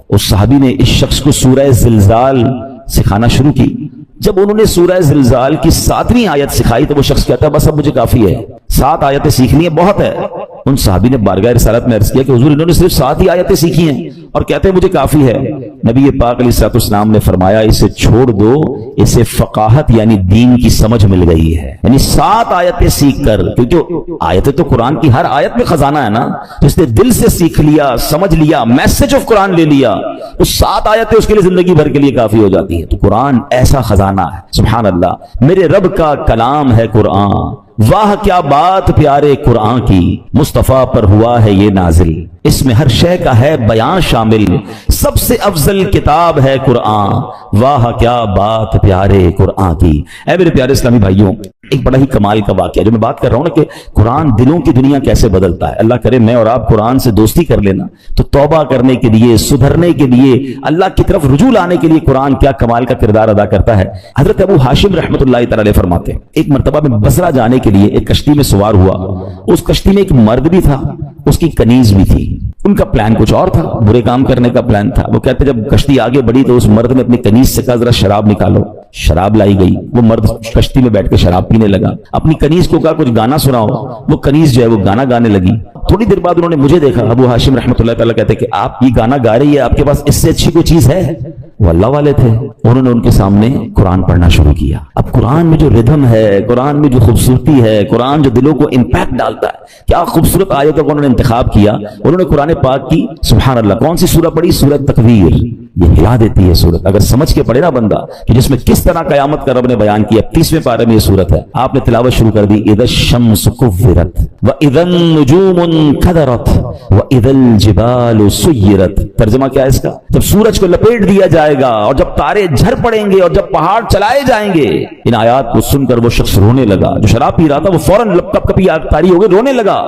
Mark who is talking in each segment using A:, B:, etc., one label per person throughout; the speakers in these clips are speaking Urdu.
A: اس صحابی نے اس شخص کو سورہ زلزال سکھانا شروع کی. جب انہوں نے سورہ زلزال کی 7ویں آیت سکھائی تو وہ شخص کہتا ہے بس اب مجھے کافی ہے، 7 آیتیں سیکھنی ہے بہت ہے. ان صحابی نے بارگاہ رسالت میں عرض کیا کہ حضور انہوں نے صرف 7 ہی آیتیں سیکھی ہیں اور کہتے ہیں مجھے کافی ہے. نبی پاک علیہ الصلوۃ والسلام نے فرمایا اسے چھوڑ دو، اسے فقاہت یعنی دین کی سمجھ مل گئی ہے. یعنی 7 آیتیں سیکھ کر، کیونکہ آیتیں تو قرآن کی ہر آیت میں خزانہ ہے نا، تو اس نے دل سے سیکھ لیا، سمجھ لیا، میسج آف قرآن لے لیا، تو 7 آیتیں اس کے لیے زندگی بھر کے لیے کافی ہو جاتی ہے. تو قرآن ایسا خزانہ ہے، سبحان اللہ. میرے رب کا کلام ہے قرآن، واہ کیا بات پیارے قرآن کی، مصطفیٰ پر ہوا ہے یہ نازل، اس میں ہر شے کا ہے بیان شامل، سب سے افضل کتاب ہے قرآن، واہ کیا بات پیارے قرآن کی. اے میرے پیارے اسلامی بھائیوں، ایک بڑا ہی کمال کا واقعہ جو میں بات کر رہا ہوں نا کہ قرآن دلوں کی دنیا کیسے بدلتا ہے. اللہ کرے میں اور آپ قرآن سے دوستی کر لینا تو توبہ کرنے کے لیے، سدھرنے کے لیے، اللہ کی طرف رجوع لانے کے لیے قرآن کیا کمال کا کردار ادا کرتا ہے. حضرت ابو ہاشم رحمۃ اللہ تعالی علیہ فرماتے ہیں ایک مرتبہ میں بصرہ جانے کے لیے ایک کشتی میں سوار ہوا. اس کشتی میں ایک مرد بھی تھا، اس کی کنیز بھی تھی. ان کا پلان کچھ اور تھا، برے کام کرنے کا پلان تھا. وہ کہتے جب کشتی آگے بڑھی تو اس مرد نے اپنی کنیز سے کہا ذرا شراب نکالو. شراب لائی گئی. وہ مرد کشتی میں بیٹھ کے شراب پینے لگا. اپنی کنیز کو کہا کچھ گانا سناؤ. وہ کنیز جو ہے وہ گانا گانے لگی. تھوڑی دیر بعد انہوں نے مجھے دیکھا. ابو ہاشم رحمۃ اللہ تعالیٰ کہتے کہ آپ یہ گانا گا رہی ہے، آپ کے پاس اس سے اچھی کوئی چیز ہے؟ وہ اللہ والے تھے. انہوں نے ان کے سامنے قرآن پڑھنا شروع کیا. اب قرآن میں جو ردھم ہے، قرآن میں جو خوبصورتی ہے، قرآن جو دلوں کو امپیکٹ ڈالتا ہے، کیا خوبصورت آیتوں کو انہوں نے انتخاب کیا. انہوں نے قرآن پاک کی سبحان اللہ کون سی سورہ پڑھی؟ سورہ تکویر. یہ ہلا دیتی ہے سورت، اگر سمجھ کے پڑھے نا بندہ کہ جس میں کس طرح قیامت کا رب نے بیان کیا. 30ویں پارے میں یہ سورت ہے. آپ نے تلاوت شروع کر دی. اذا الشمس كورت واذا النجوم انكدرت واذا الجبال سيرت. ترجمہ کیا ہے اس کا؟ جب سورج کو لپیٹ دیا جائے گا اور جب تارے جھڑ پڑیں گے اور جب پہاڑ چلائے جائیں گے. ان آیات کو سن کر وہ شخص رونے لگا. جو شراب پی رہا تھا وہ فوراً لپ کپی تاری ہو گئی، رونے لگا.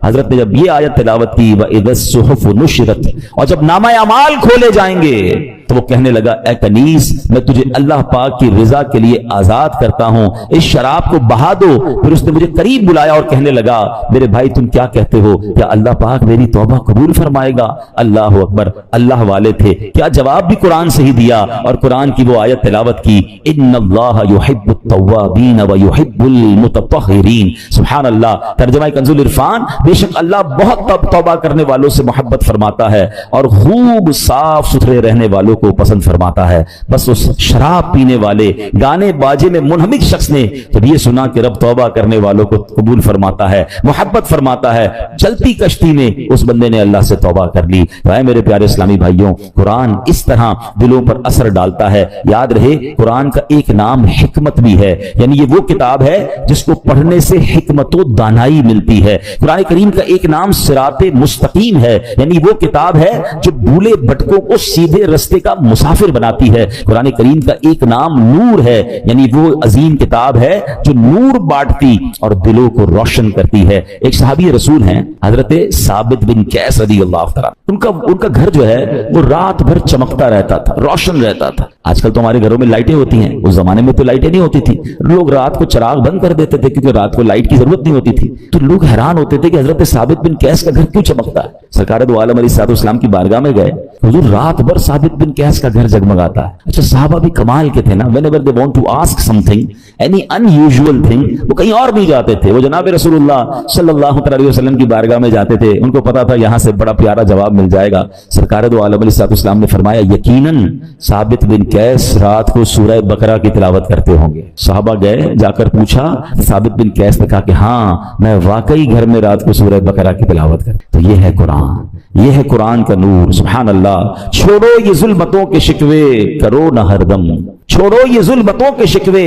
A: حضرت نے جب یہ آیت تلاوت کی وَإِذَا الصُّحُفُ نُشِرَتْ، اور جب نامہ اعمال کھولے جائیں گے تو وہ کہنے لگا اے کنیز میں تجھے اللہ پاک کی رضا کے لیے آزاد کرتا ہوں، اس شراب کو بہا دو. پھر اس نے مجھے قریب بلایا اور کہنے لگا میرے بھائی تم کیا کہتے ہو، کیا اللہ پاک میری توبہ قبول فرمائے گا؟ اللہ اکبر. اللہ والے تھے. کیا جواب بھی قرآن سے ہی دیا اور قرآن کی وہ آیت تلاوت کی ان اللہ یحب التوابین ویحب المتطہرین. سبحان اللہ. ترجمہ کنز العرفان، بے شک اللہ بہت توبہ کرنے والوں سے محبت فرماتا ہے اور خوب صاف ستھرے رہنے والوں کو پسند فرماتا ہے. بس اس شراب پینے والے گانے باجے میں منہمک شخص نے جب یہ سنا کہ رب توبہ کرنے والوں کو قبول فرماتا ہے، محبت فرماتا ہے، چلتی کشتی میں اس بندے نے اللہ سے توبہ کر لی. اے میرے پیارے اسلامی بھائیوں، قرآن اس طرح دلوں پر اثر ڈالتا ہے. یاد رہے قرآن کا ایک نام حکمت بھی ہے، یعنی یہ وہ کتاب ہے جس کو پڑھنے سے حکمت و دانائی ملتی ہے. قرآن کریم کا ایک نام صراط مستقیم ہے، یعنی وہ کتاب ہے جو بھولے بھٹکوں کو سیدھے رستے کا مسافر بناتی ہے. قرآن کریم کا ایک نام نور ہے، یعنی وہ عظیم کتاب ہے جو نور بانٹتی اور دلوں کو روشن کرتی ہے. ایک صحابی رسول ہیں حضرت ثابت بن قیس رضی اللہ تعالیٰ. ان کا گھر جو ہے وہ رات بھر چمکتا رہتا تھا، روشن رہتا تھا. آج کل تو ہمارے گھروں میں لائٹیں ہوتی ہیں، اس زمانے میں تو لائٹیں نہیں ہوتی تھی. لوگ رات کو چراغ بند کر دیتے تھے کیونکہ رات کو لائٹ کی ضرورت نہیں ہوتی تھی. تو لوگ حیران ہوتے تھے کہ حضرت ثابت بن قیس کا گھر کیوں چمکتا ہے. سرکار دو عالم علیہ الصلوۃ والسلام کی بارگاہ میں گئے، حضور رات بھر ثابت بن قیس کا گھر جگمگاتا ہے. اچھا صحابہ بھی کمال کے تھے نا، whenever they want to ask something any unusual thing وہ کہیں اور بھی جاتے تھے. وہ جناب رسول اللہ صلی اللہ علیہ وسلم کی بارگاہ میں جاتے تھے. ان کو پتا تھا یہاں سے بڑا پیارا جواب مل جائے گا. سرکار دو عالم علیہ الصلوۃ والسلام نے فرمایا یقیناً ثابت بن قیس رات کو سورہ بقرہ کی تلاوت کرتے ہوں گے. صحابہ گئے، جا کر پوچھا. ثابت بن قیس نے کہا کہ ہاں میں واقعی گھر میں رات کو سورہ بقرہ کی تلاوت کرتا. تو یہ ہے قرآن، یہ ہے قرآن کا نور. سبحان اللہ. چھوڑو یہ ظلمتوں کے شکوے کرو نہ ہر دم، چھوڑو یہ ظلمتوں کے شکوے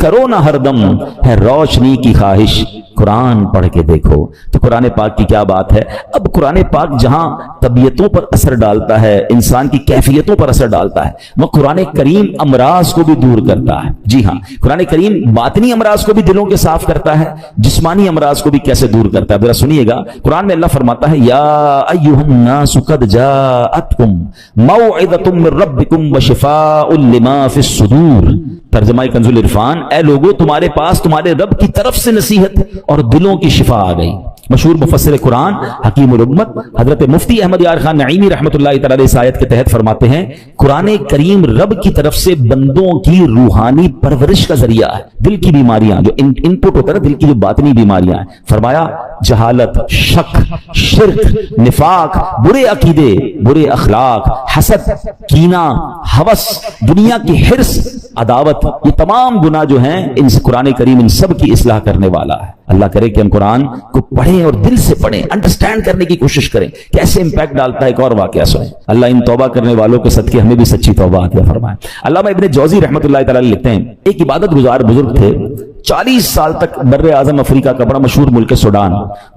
A: کرو نہ ہر دم، ہے روشنی کی خواہش قرآن پڑھ کے دیکھو. تو قرآن پاک کی کیا بات ہے. اب قرآن پاک جہاں طبیعتوں پر اثر ڈالتا ہے، انسان کی کیفیتوں پر اثر ڈالتا ہے، وہ قرآن کریم امراض کو بھی دور کرتا ہے. جی ہاں، قرآن کریم باطنی امراض کو بھی دلوں کے صاف کرتا ہے، جسمانی امراض کو بھی کیسے دور کرتا ہے. ذرا سنیے گا. قرآن میں اللہ فرماتا ہے یا ایھا الناس قد جاءتکم موعظۃ من ربکم وشفاء لما فی الصدور. ترجمہ کنز العرفان، اے لوگو تمہارے پاس تمہارے رب کی طرف سے نصیحت اور دلوں کی شفا آ گئی. مشہور مفسر قرآن حکیم الامت حضرت مفتی احمد یار خان نعیمی رحمۃ اللہ تعالی اس آیت کے تحت فرماتے ہیں قرآن کریم رب کی طرف سے بندوں کی روحانی پرورش کا ذریعہ ہے. دل کی بیماریاں جو ان پٹ ہوتا ہے نا، دل کی جو باطنی بیماریاں ہیں، فرمایا جہالت، شک، شرک، نفاق، برے عقیدے، برے اخلاق، حسد، کینہ، ہوس، دنیا کی حرص، عداوت، یہ تمام گناہ جو ہیں ان سے قرآن کریم ان سب کی اصلاح کرنے والا ہے. اللہ کرے کہ ہم قرآن کو پڑھیں اور دل سے پڑھیں، انڈرسٹینڈ کرنے کی کوشش کریں کیسے امپیکٹ ڈالتا ہے. ایک اور واقعہ سنیں. اللہ ان توبہ کرنے والوں کے صدقے ہمیں بھی سچی توبہ عطا فرمائے. علامہ ابن جوزی رحمۃ اللہ تعالی لکھتے ہیں ایک عبادت گزار بزرگ تھے، 40 سال تک بر اعظم افریقہ کا بڑا مشہور ملک سوڈان،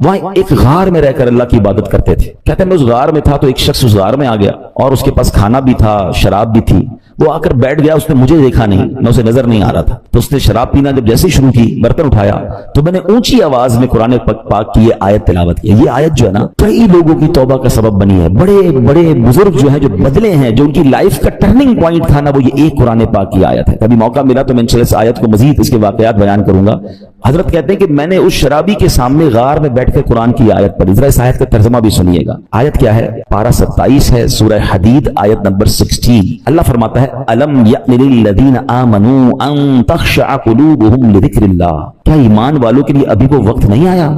A: وہاں ایک غار میں رہ کر اللہ کی عبادت کرتے تھے. کہتے ہیں میں اس غار میں تھا تو ایک شخص اس غار میں آ گیا اور اس کے پاس کھانا بھی تھا، شراب بھی تھی. وہ آ کر بیٹھ گیا، اس نے مجھے دیکھا نہیں، میں اسے نظر نہیں آ رہا تھا. تو اس نے شراب پینا جب جیسے شروع کی، برتن اٹھایا تو میں نے اونچی آواز میں قرآن پاک کی یہ آیت تلاوت کی. یہ آیت جو ہے نا کئی لوگوں کی توبہ کا سبب بنی ہے. بڑے بڑے بزرگ جو ہیں جو بدلے ہیں، جو ان کی لائف کا ٹرننگ پوائنٹ تھا نا، وہ یہ ایک قرآن پاک کی آیت ہے. کبھی موقع ملا تو میں انشاءاللہ اس آیت کو مزید اس کے واقعات بیان کروں گا. حضرت کہتے ہیں کہ میں نے اس شرابی کے سامنے غار میں بیٹھ کے قرآن کی آیت پڑھی. ذرا اس آیت کا ترجمہ بھی سنیے گا. آیت کیا ہے؟ پارہ 27 ہے، سورہ حدید، آیت نمبر 16. اللہ فرماتا ہے الم یأن للذین آمنوا ان تخشع قلوبہم لذکر اللہ. کیا ایمان والوں کے لیے ابھی وہ وقت نہیں آیا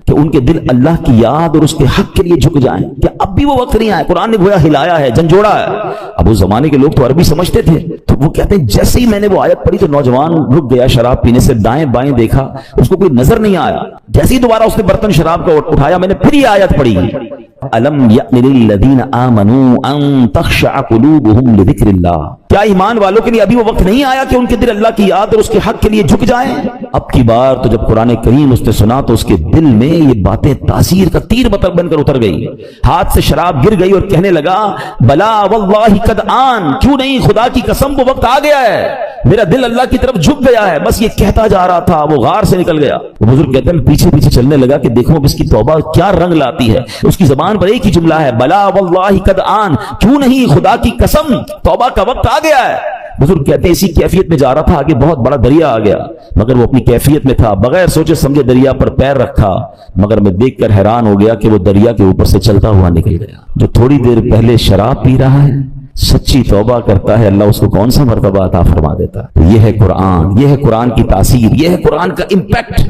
A: کہ ان کے دل اللہ کی یاد اور اس کے حق کے لیے جھک جائیں؟ کیا اب بھی وہ وقت نہیں آیا؟ قرآن نے گویا ہلایا ہے، جھنجھوڑا ہے. اب اس زمانے کے لوگ تو عربی سمجھتے تھے، تو وہ کہتے ہیں جیسے ہی میں نے وہ آیت پڑھی تو نوجوان رک گیا شراب پینے سے، دائیں بائیں دیکھا، اس کو کوئی نظر نہیں آیا. جیسے ہی دوبارہ اس نے برتن شراب کا اٹھایا، میں نے پھر یہ آیت پڑھی الم یأن للذین آمنوا ان تخشع قلوبہم لذکر اللہ. کیا ایمان والوں کے لیے ابھی وہ وقت نہیں آیا کہ ان کے دل اللہ کی یاد اور اس کے حق کے لیے جھک جائیں؟ اب کی بار تو جب قرآن کریم اس نے سنا تو اس کے دل میں یہ باتیں تاثیر کا تیر بن کر اتر گئی. ہاتھ سے شراب گر گئی اور کہنے لگا بلا واللہ قد آن، کیوں نہیں، خدا کی قسم وہ وقت آ گیا ہے، میرا دل اللہ کی طرف جھک گیا ہے. بس یہ کہتا جا رہا تھا، وہ غار سے نکل گیا. وہ بزرگ کہتے ہیں پیچھے پیچھے چلنے لگا کہ دیکھو اب اس کی توبہ کیا رنگ لاتی ہے. اس کی زبان پر ایک ہی جملہ ہے بلا واللہ قد آن، کیوں نہیں، خدا کی قسم توبہ کا وقت آ گیا ہے. بزرگ کہتے ہیں اسی کیفیت میں جا رہا تھا، آگے بہت بڑا دریا آ گیا، مگر وہ اپنی کیفیت میں تھا، بغیر سوچے سمجھے دریا پر پیر رکھا. مگر میں دیکھ کر حیران ہو گیا کہ وہ دریا کے اوپر سے چلتا ہوا نکل گیا. جو تھوڑی دیر پہلے شراب پی رہا ہے، سچی توبہ کرتا ہے، اللہ اس کو کون سا مرتبہ عطا فرما دیتا ہے. یہ ہے قرآن، یہ ہے قرآن کی تاثیر، یہ ہے قرآن کا امپیکٹ.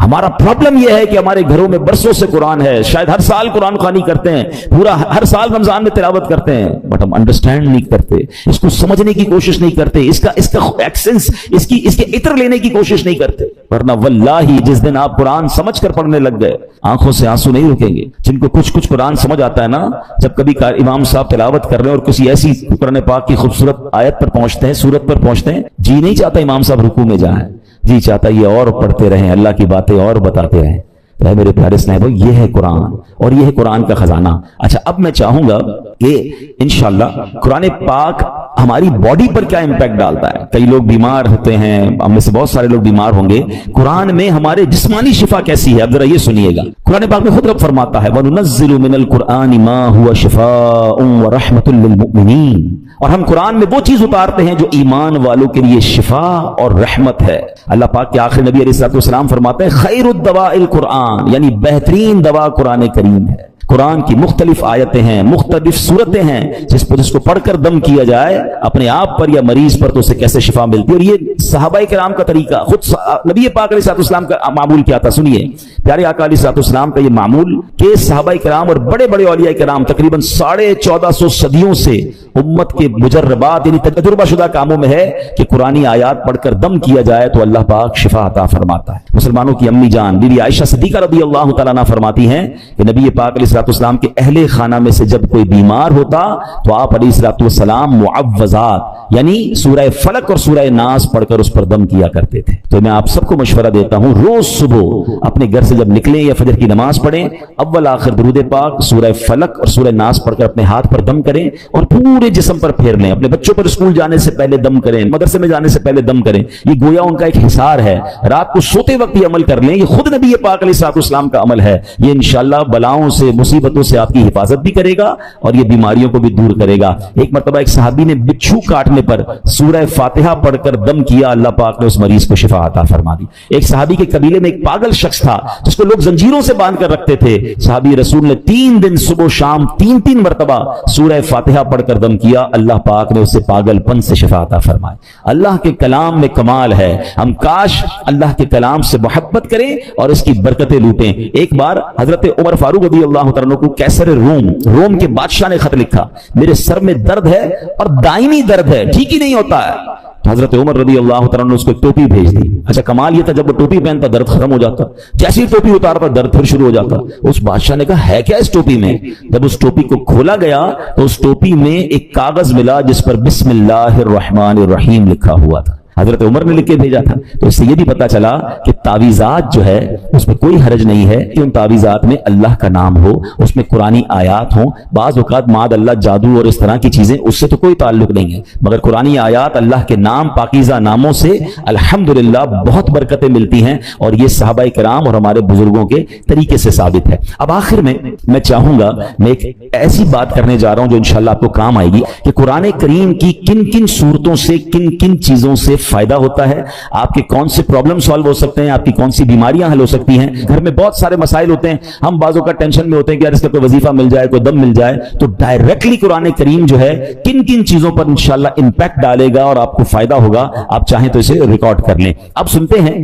A: ہمارا پرابلم یہ ہے کہ ہمارے گھروں میں برسوں سے قرآن ہے، شاید ہر سال قرآن خوانی کرتے ہیں، پورا ہر سال رمضان میں تلاوت کرتے ہیں، بٹ ہم انڈرسٹینڈ نہیں کرتے، اس کو سمجھنے کی کوشش نہیں کرتے، اس کا ایکسنس، اس کے عطر لینے کی کوشش نہیں کرتے. ورنہ واللہ جس دن آپ قرآن سمجھ کر پڑھنے لگ گئے، آنکھوں سے آنسو نہیں رکیں گے. جن کو کچھ قرآن سمجھ آتا ہے نا، جب کبھی امام صاحب تلاوت کر رہے ہیں اور کسی ایسی قرآن پاک کی خوبصورت آیت پر پہنچتے ہیں، سورت پر پہنچتے ہیں، جی نہیں چاہتا امام صاحب رکوع میں جائیں، جی چاہتا یہ اور پڑھتے رہیں، اللہ کی باتیں اور بتاتے رہیں. اے میرے پیارے صاحب، یہ ہے قرآن اور یہ ہے قرآن کا خزانہ. اچھا اب میں چاہوں گا کہ انشاءاللہ قرآن پاک ہماری باڈی پر کیا امپیکٹ ڈالتا ہے. کئی لوگ بیمار ہوتے ہیں، ہم میں سے بہت سارے لوگ بیمار ہوں گے. قرآن میں ہمارے جسمانی شفا کیسی ہے، اب ذرا یہ سنیے گا. قرآن پاک میں خود رب فرماتا ہے وَنُنَزِّلُ مِنَ الْقُرْآنِ مَا هُوَ شِفَاءٌ وَرَحْمَةٌ لِّلْمُؤْمِنِينَ. اور ہم قرآن میں وہ چیز اتارتے ہیں جو ایمان والوں کے لیے شفا اور رحمت ہے. اللہ پاک کے آخری نبی علیہ الصلوۃ والسلام فرماتے ہیں خیر الدواء القرآن، یعنی بہترین دوا قرآن کریم ہے. قرآن کی مختلف آیتیں ہیں، مختلف صورتیں ہیں، جس کو پڑھ کر دم کیا جائے اپنے آپ پر یا مریض پر تو اسے کیسے شفا ملتی ہے. اور یہ صحابہ کرام کا طریقہ، خود نبی پاک علیہ السلام کا معمول کیا تھا. سنیے پیارے آقا علیہ السلام کا یہ معمول کہ صحابہ کرام اور بڑے بڑے اولیاء کرام تقریباً 1450 صدیوں سے امت کے مجربات یعنی تجربہ شدہ کاموں میں ہے کہ قرآنی آیات پڑھ کر دم کیا جائے تو اللہ پاک شفا عطا فرماتا ہے. مسلمانوں کی امی جان بی بی عائشہ صدیقہ رضی اللہ تعالیٰ عنہ فرماتی ہیں کہ نبی پاک علیہ السلام کے اہل خانہ میں سے جب کوئی بیمار ہوتا تو آپ علیہ السلام معوذات یعنی سورہ فلق اور سورہ ناس پڑھ کر اس پر دم کیا کرتے تھے. تو میں آپ سب کو مشورہ دیتا ہوں روز صبح اپنے گھر سے جب نکلیں یا فجر کی نماز پڑھیں، اول آخر درود پاک، سورہ فلق اور سورہ ناس پڑھ کر اپنے ہاتھ پر دم کریں اور پورے جسم پر پھیر لیں. اپنے بچوں پر اسکول جانے سے پہلے دم کریں، مدرسے میں جانے سے پہلے دم کریں. یہ گویا ان کا ایک حصار ہے. رات کو سوتے وقت یہ عمل کر لیں. یہ خود نبی پاک علیہ السلام کا عمل ہے. یہ انشاءاللہ بلاؤں سے، مصیبتوں سے آپ کی حفاظت بھی کرے گا اور یہ بیماریوں کو بھی دور کرے گا. ایک مرتبہ ایک صحابی نے بچھو کاٹنے کرنے پر سورہ فاتحہ پڑھ کر دم کیا، اللہ پاک نے اس مریض کو شفا عطا فرما دی۔ ایک صحابی کے قبیلے میں ایک پاگل شخص تھا جس کو لوگ زنجیروں سے باندھ کر رکھتے تھے، صحابی رسول نے 3 دن صبح و شام 3 مرتبہ سورہ فاتحہ پڑھ کر دم کیا، اللہ پاک نے اسے پاگل پن سے شفا عطا فرمائی۔ اللہ کے کلام میں کمال ہے، ہم کاش اللہ کے کلام سے محبت کریں اور اس کی برکتیں لوٹیں۔ ایک بار حضرت عمر فاروق رضی اللہ تعالیٰ عنہ کو کیسر روم کے بادشاہ نے خط لکھا، میرے سر میں درد ہے اور دائمی درد ہے، ٹھیک ہی نہیں ہوتا ہے۔ تو حضرت عمر رضی اللہ تعالیٰ نے اس کو ایک ٹوپی بھیج دی۔ اچھا کمال یہ تھا جب وہ ٹوپی پہنتا درد ختم ہو جاتا، جیسی ٹوپی اتارتا درد پھر شروع ہو جاتا۔ اس بادشاہ نے کہا ہے کیا اس ٹوپی میں؟ جب اس ٹوپی کو کھولا گیا تو اس ٹوپی میں ایک کاغذ ملا جس پر بسم اللہ الرحمن الرحیم لکھا ہوا تھا، حضرت عمر نے لکھ کے بھیجا تھا۔ تو اس سے یہ بھی پتا چلا کہ تعویذات جو ہے اس میں کوئی حرج نہیں ہے کہ ان تعویذات میں اللہ کا نام ہو، اس میں قرآنی آیات ہوں۔ بعض اوقات معاذ اللہ جادو اور اس طرح کی چیزیں، اس سے تو کوئی تعلق نہیں ہے، مگر قرآنی آیات، اللہ کے نام، پاکیزہ ناموں سے الحمدللہ بہت برکتیں ملتی ہیں، اور یہ صحابہ کرام اور ہمارے بزرگوں کے طریقے سے ثابت ہے۔ اب آخر میں چاہوں گا، میں ایک ایسی بات کرنے جا رہا ہوں جو انشاءاللہ آپ کو کام آئے گی کہ قرآن کریم کی کن کن صورتوں سے کن کن چیزوں سے فائدہ ہوتا ہے، آپ کے کون سے پرابلم سالو ہو سکتے ہیں، آپ کی کون سی بیماریاں حل ہو سکتی ہیں۔ گھر میں بہت سارے مسائل ہوتے ہیں، ہم بعضوں کا ٹینشن میں ہوتے ہیں کہ یار اس کا کوئی وظیفہ مل جائے، کوئی دم مل جائے، تو ڈائریکٹلی قرآن کریم جو ہے کن کن چیزوں پر انشاءاللہ امپیکٹ ڈالے گا اور آپ کو فائدہ ہوگا، آپ چاہیں تو اسے ریکارڈ کر لیں۔ اب سنتے ہیں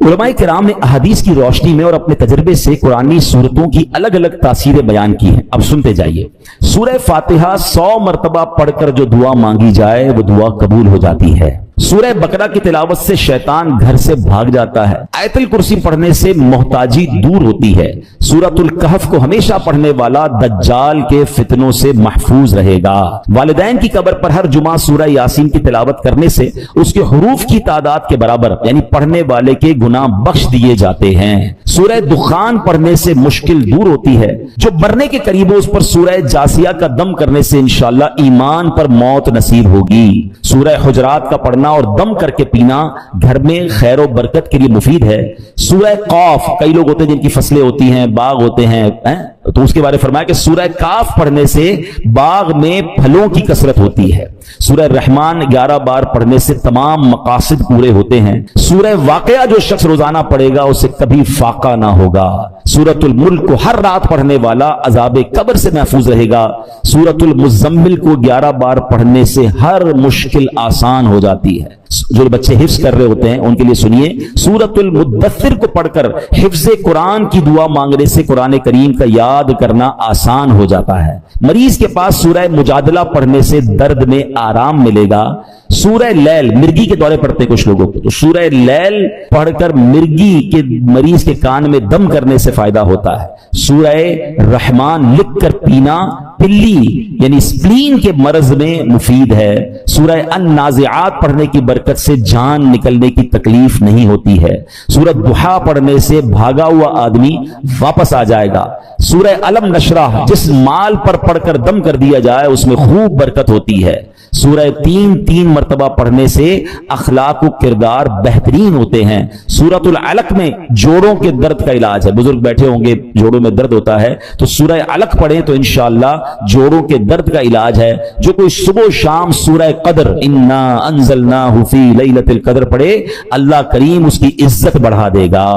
A: علماء کرام نے احادیث کی روشنی میں اور اپنے تجربے سے قرآنی صورتوں کی الگ الگ تاثیریں بیان کی ہیں۔ اب سنتے جائیے۔ سورہ فاتحہ 100 مرتبہ پڑھ کر جو دعا مانگی جائے وہ دعا قبول ہو جاتی ہے۔ سورہ بقرہ کی تلاوت سے شیطان گھر سے بھاگ جاتا ہے۔ آیت الکرسی پڑھنے سے محتاجی دور ہوتی ہے۔ سورۃ الکہف کو ہمیشہ پڑھنے والا دجال کے فتنوں سے محفوظ رہے گا۔ والدین کی قبر پر ہر جمعہ سورہ یاسین کی تلاوت کرنے سے اس کے حروف کی تعداد کے برابر یعنی پڑھنے والے کے گناہ بخش دیے جاتے ہیں۔ سورہ دخان پڑھنے سے مشکل دور ہوتی ہے۔ جو مرنے کے قریب ہو اس پر سورہ جاسیہ کا دم کرنے سے انشاءاللہ ایمان پر موت نصیب ہوگی۔ سورہ حجرات کا پڑھنا اور دم کر کے پینا گھر میں خیر و برکت کے لیے مفید ہے۔ سورہ قاف، کئی لوگ ہوتے ہیں جن کی فصلیں ہوتی ہیں، باغ ہوتے ہیں، تو اس کے بارے میں فرمایا کہ سورہ کاف پڑھنے سے باغ میں پھلوں کی کثرت ہوتی ہے۔ سورہ رحمان 11 بار پڑھنے سے تمام مقاصد پورے ہوتے ہیں۔ سورہ واقعہ جو شخص روزانہ پڑھے گا اسے کبھی فاقہ نہ ہوگا۔ سورۃ الملک کو ہر رات پڑھنے والا عذاب قبر سے محفوظ رہے گا۔ سورۃ المزمل کو 11 بار پڑھنے سے ہر مشکل آسان ہو جاتی ہے۔ جو بچے حفظ کر رہے ہوتے ہیں ان کے لیے سنیے، سورۃ المدثر کو پڑھ کر حفظ قرآن کی دعا مانگنے سے قرآن کریم کا یاد کرنا آسان ہو جاتا ہے۔ مریض کے پاس سورہ مجادلہ پڑھنے سے درد میں آرام ملے گا۔ سورہ لیل، مرگی کے دورے پڑتے کچھ لوگوں کو، تو سورہ لیل پڑھ کر مرگی کے مریض کے کان میں دم کرنے سے فائدہ ہوتا ہے۔ سورہ رحمان لکھ کر پینا پلی یعنی سپلین کے مرض میں مفید ہے۔ سورہ النازعات پڑھنے کی برکت سے جان نکلنے کی تکلیف نہیں ہوتی ہے۔ سورۃ ضحیٰ پڑھنے سے بھاگا ہوا آدمی واپس آ جائے گا۔ سورہ الم نشرح جس مال پر پڑھ کر دم کر دیا جائے اس میں خوب برکت ہوتی ہے۔ سورہ 3 مرتبہ پڑھنے سے اخلاق و کردار بہترین ہوتے ہیں۔ سورۃ العلق میں جوڑوں کے درد کا علاج ہے۔ بزرگ بیٹھے ہوں گے، جوڑوں میں درد ہوتا ہے تو سورہ علق پڑھیں تو انشاءاللہ جوڑوں کے درد کا علاج ہے۔ جو کوئی صبح و شام سورہ قدر انا انزلناہ فی لیلۃ القدر پڑھے اللہ کریم اس کی عزت بڑھا دے گا۔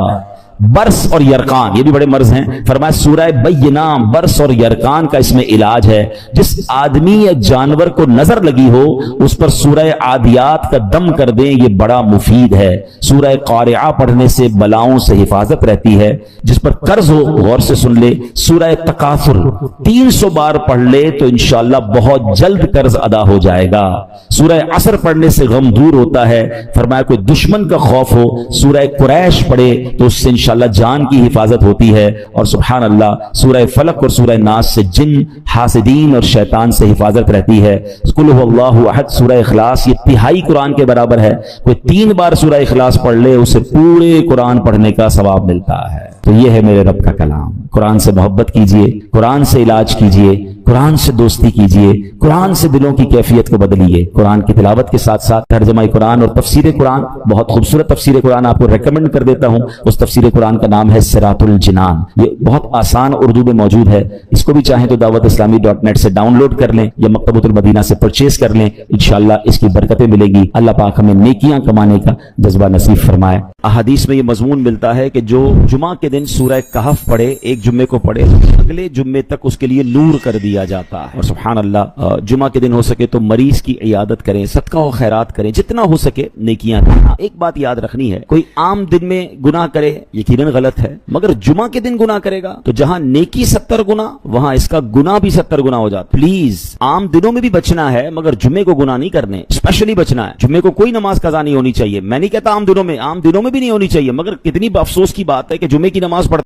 A: برس اور یرقان، یہ بھی بڑے مرض ہیں، فرمایا سورہ بینہ برس اور یرقان کا اس میں علاج ہے۔ جس آدمی یا جانور کو نظر لگی ہو اس پر سورہ عادیات کا دم کر دیں، یہ بڑا مفید ہے۔ سورہ قارعہ پڑھنے سے بلاؤں سے حفاظت رہتی ہے۔ جس پر قرض ہو غور سے سن لے، سورہ تکاثر 300 بار پڑھ لے تو انشاءاللہ بہت جلد قرض ادا ہو جائے گا۔ سورہ عصر پڑھنے سے غم دور ہوتا ہے۔ فرمایا کوئی دشمن کا خوف ہو سورہ قریش پڑھے تو اس سے انشاءاللہ جان کی حفاظت ہوتی ہے۔ اور سبحان اللہ سورہ فلق اور سورہ ناس سے جن، حاسدین اور شیطان سے حفاظت رہتی ہے۔ قل هو اللہ احد، سورہ اخلاص یہ تہائی قرآن کے برابر ہے۔ کوئی 3 بار سورہ اخلاص پڑھ لے اسے پورے قرآن پڑھنے کا ثواب ملتا ہے۔ تو یہ ہے میرے رب کا کلام۔ قرآن سے محبت کیجئے، قرآن سے علاج کیجئے، قرآن سے دوستی کیجئے، قرآن سے دلوں کی کیفیت کو بدلیے۔ قرآن کی تلاوت کے ساتھ ساتھ ترجمہ قرآن اور تفسیر قرآن، بہت خوبصورت تفسیر قرآن آپ کو ریکمینڈ کر دیتا ہوں۔ اس تفسیر قرآن کا نام ہے صراط الجنان، یہ بہت آسان اردو میں موجود ہے، اس کو بھی چاہیں تو dawatIslami.net سے ڈاؤن لوڈ کر لیں یا مکتبۃ المدینہ سے پرچیز کر لیں، انشاءاللہ اس کی برکتیں ملے گی۔ اللہ پاک ہمیں نیکیاں کمانے کا جذبہ نصیب فرمائے۔ احادیث میں یہ مضمون ملتا ہے کہ جو جمعہ کے دن سورہ کہف پڑھے، ایک جمعے کو پڑھے، اگلے جمعے تک اس کے لیے نور کر دیا جاتا ہے۔ اور سبحان اللہ، جمعہ کے دن ہو سکے تو مریض کی عیادت کریں، صدقہ و خیرات کریں، جتنا ہو سکے نیکیاں کریں۔ ایک بات یاد رکھنی ہے، کوئی عام دن میں گناہ کرے یقیناً غلط ہے، مگر جمعہ کے دن گناہ کرے گا تو جہاں نیکی 70 گنا وہاں اس کا گناہ بھی 70 گنا ہو جاتا۔ پلیز عام دنوں میں بھی بچنا ہے مگر جمعے کو گناہ نہیں کرنے، اسپیشلی بچنا ہے۔ جمعے کو کوئی نماز قضا نہیں ہونی چاہیے، میں نہیں کہتا عام دنوں میں بھی نہیں ہونی چاہیے، مگر کتنی افسوس کی بات ہے کہ جمعے کی نماز پڑھتے